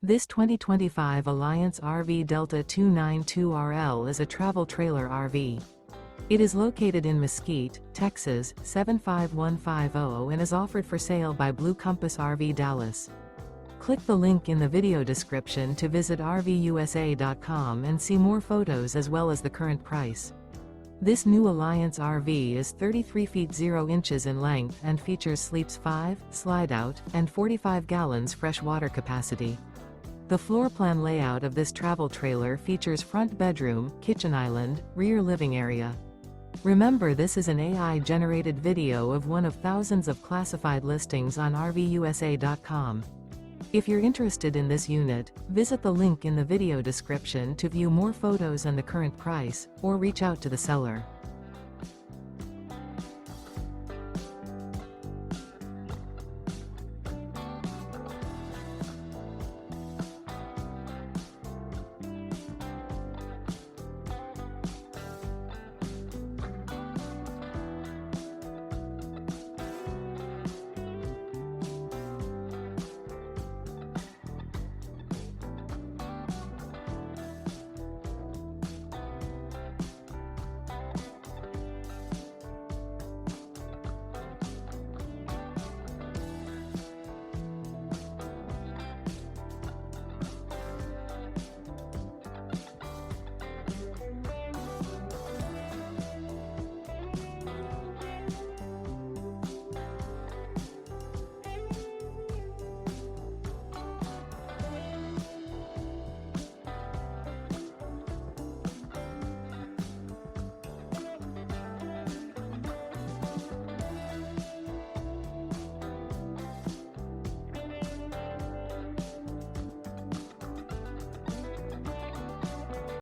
This 2025 Alliance RV Delta 292RL is a travel trailer RV. It is located in Mesquite, Texas, 75150 and is offered for sale by Blue Compass RV Dallas. Click the link in the video description to visit RVUSA.com and see more photos as well as the current price. This new Alliance RV is 33 feet 0 inches in length and features sleeps 5, Slideout, and 45 gallons fresh water capacity. The floor plan layout of this travel trailer features front bedroom, kitchen island, rear living area. Remember, this is an AI-generated video of one of thousands of classified listings on RVUSA.com. If you're interested in this unit, visit the link in the video description to view more photos and the current price, or reach out to the seller.